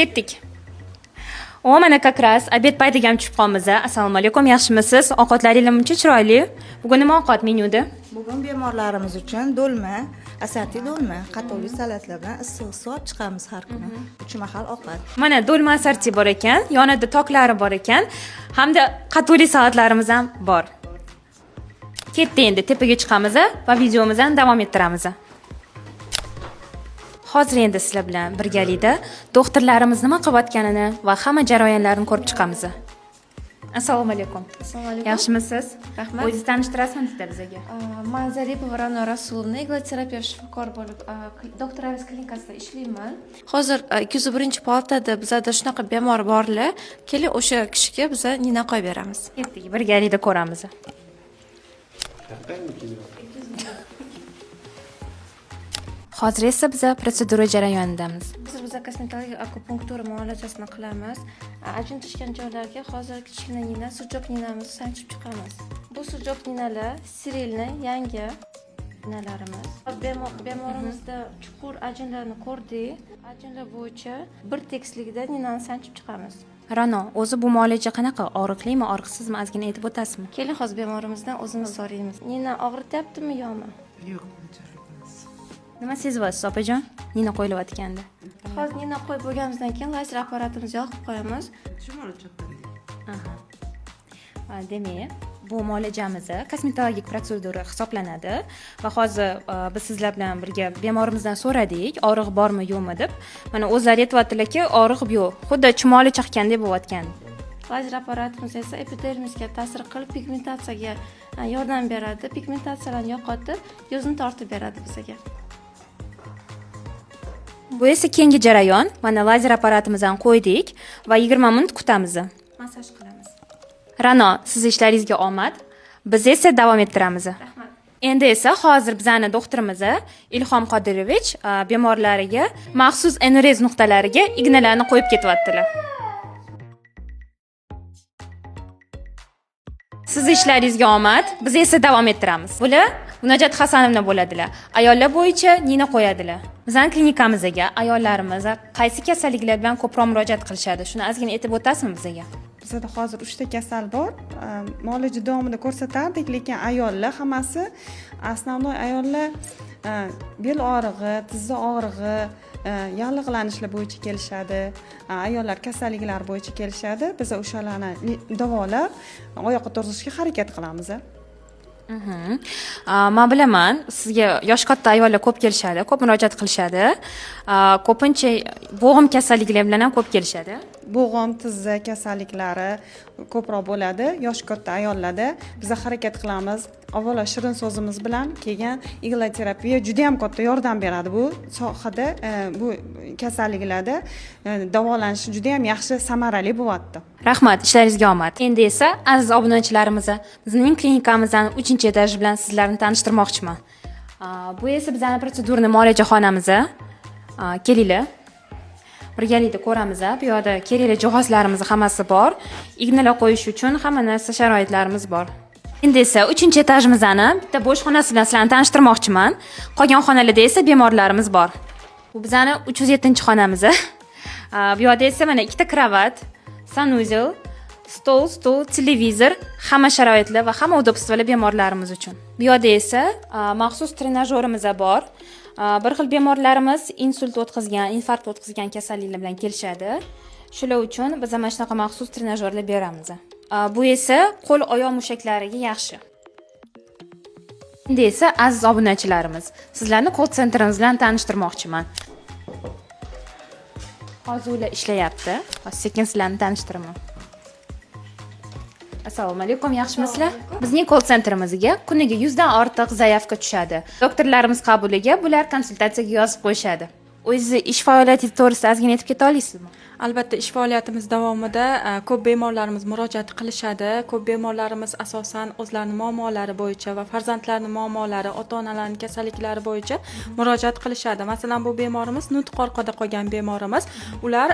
Ketdik. O mana как раз obed paytiga ham tushib qolamiz. Assalomu alaykum, yaxshimisiz? Ovqatlaringiz muncha chiroyli. Bugun nima ovqat menyuda? Bugun bemorlarimiz uchun do'lma, asati do'lma, qatoli salatlar bilan issiq suv chiqamiz har kuni. 3 mahal ovqat. Mana do'lma assorti bor ekan, yonida toklari bor ekan, hamda qatoli salatlarimiz ham bor. Ketdi endi tepaga chiqamiz va videomizni davom ettiramiz. Hozir endi sizlar bilan birgalikda doktorlarimiz nima qilayotganini va hamma jarayonlarini ko'rib chiqamiz. Assalomu alaykum. Assalomu alaykum. Yaxshimisiz? Rahmat. O'zingizni tanishtirasizmi bitta bizga? Men Zaripova Ra'no Rasulovna, igloterapiya shifokor bo'lib, doktor Aziz klinikasida ishlayman. Hozir 201 palatada bizda shunaqa bemor borlar. Keling, o'sha kishiga biz nina qo'yib beramiz. Ketdik, birgalikda ko'ramiz. Hozir esa biz protsedura jarayonidamiz. Biz kosmetologik akupunktura muolajasini qilamiz. Ajintirishgan joylarga hozir kichkina nina, sujoq ninamizni sanchib chiqamiz. Bu sujoq ninalar sterilni yangi ninalarimiz. Bemorimizda chuqur ajinlarni ko'rdik. Ajinlar bo'yicha bir tekislikda ninani sanchib chiqamiz. Ra'no, o'zi bu muolaja qanaqa? Og'riqlimi, og'riqsizmi? Ozgina aytib o'tasizmi? Keling, hozir bemorimizdan o'zimiz so'raymiz. Nina og'rityaptimi yo'qmi? Yo'q. Nima sezyapsiz, opajon? Nina qo'yilayotganda. Hozir nina qo'yib bo'lganimizdan keyin lazer apparatimizni yoqib qo'yamiz. Demak, bu muolajamiz kosmetologik protsedura hisoblanadi va hozir biz sizlar bilan birga bemorimizdan so'radik, og'riq bormi, yo'qmi deb. Mana o'zlari aytayaptilar-ki, og'riq yo'q. Xuddi chumoli chiqqandek bo'layotgan. Lazer apparatimiz esa epidermisga ta'sir qilib pigmentatsiyaga yordam beradi. Pigmentatsiyalarni yo'qotib, yuzni tortib beradi bizga. Bu esa keyingi jarayon. Mana lazer apparatimizni qo'ydik va 20 minut kutamiz. Massaj qilamiz. Ra'no, siz ishlaringizga omad. Biz esa davom ettiramiz. Rahmat. Endi esa hozir bizning doktorimiz Ilhom Qodirovich bemorlariga maxsus enurez nuqtalariga ignalarni qo'yib ketyaptilar. Siz ishlaringizga omad. Biz esa davom ettiramiz. Bular Munajat Hasanovna bo'ladilar. Ayollar bo'yicha nina qo'yadilar. Bizning klinikamizga ayollarimiz qaysi kasalliklar bilan ko'proq murojaat qilishadi? Shuni ozgina aytib o'tasizmi bizga? Bizda hozir 3 ta kasal bor. Muolaja davomida ko'rsatardik, lekin ayollar hammasi основной ayollar bel og'rig'i, tizza og'rig'i, yallig'lanishlar bo'yicha kelishadi. Ayollar kasalliklari bo'yicha kelishadi. Biz o'shalarni davolab, oyoqqa turg'izishga harakat qilamiz. Men bilaman, sizga yosh katta ayollar ko'p kelishadi, ko'p murojaat qilishadi. Ko'pincha bo'g'im kasalliklari bilan ham ko'p kelishadi. Bo'g'im, tizza kasalliklari ko'proq bo'ladi yosh katta ayollarda. Biz harakat qilamiz. Avvalo shirin so'zimiz bilan, keyin igloterapiya juda ham katta yordam beradi bu sohada, bu kasalliklarda davolanish juda ham yaxshi, samarali bo'lyapti. Rahmat, ishlaringizga omad. Endi esa aziz obunachilarimiz, bizning klinikamizning 3-etaji bilan sizlarni tanishtirmoqchiman. Bu esa bizning protsedurni muolajaxonamiz. Kelinglar. Birgalikda ko'ramiz. Bu yerda kerakli jihozlarimiz hammasi bor. Ignalar qo'yish uchun hamma narsa sharoitlarimiz bor. Endi esa 3-etajimizni bitta bo'sh xonasi bilan sizlarni tanishtirmoqchiman. Qolgan xonalarda esa bemorlarimiz bor. Bu bizning 307-xonamiz. Bu yerda esa mana ikkita kravat, sanuzel, stol, televizor, hamma sharoitlar va hamma udobstvolar bemorlarimiz uchun. Bu yerda esa maxsus trenajyorimiz bor. Bir xil bemorlarimiz insult o'tkazgan, infarkt o'tkazgan kasalliklar bilan kelishadi. Shular uchun biz mana shunaqa maxsus trenajyorlar beramiz. Bu esa qo'l oyoq mushaklariga yaxshi. Endi esa aziz obunachilarimiz, sizlarni call centerimiz bilan tanishtirmoqchiman. Hozir ular ishlayapti. Sekin sizlarni tanishtiraman. Assalomu alaykum, yaxshimisizlar? Bizning call centerimizga kuniga 100 dan ortiq zaявка tushadi. Doktorlarimiz qabuliga bular konsultatsiyaga yozib qo'yishadi. O'zingiz ish faoliyati to'g'risida ozgina aytib keta olasizmi? Albatta, ish faoliyatimiz davomida ko'p bemorlarimiz murojaat qilishadi. Ko'p bemorlarimiz asosan o'zlarining muammolari bo'yicha va farzandlarining muammolari, ota-onalarining kasalliklari bo'yicha murojaat qilishadi. Masalan, bu bemorimiz nutq orqada qolgan bemorimiz. Ular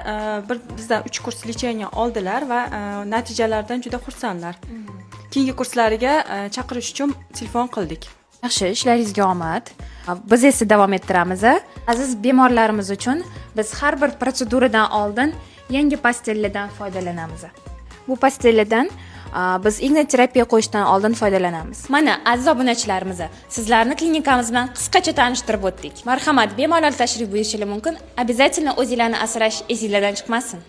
bizdan 3 kurs lecheniya oldilar va natijalaridan juda xursandlar. Keyingi kurslariga chaqirish uchun telefon qildik. Yaxshi, ishlaringizga omad. Biz esa davom ettiramiz. Aziz bemorlarimiz uchun biz har bir protseduradan oldin yangi pastelladan foydalanamiz. Bu pastelladan biz igna terapiya qo'yishdan oldin foydalanamiz. Mana aziz obunachilarimiz, sizlarni klinikamiz bilan qisqacha tanishtirib o'tdik. Marhamat, bemalol tashrif buyurishingiz mumkin. Обязательно o'zinglarni asrash esinglardan chiqmasin.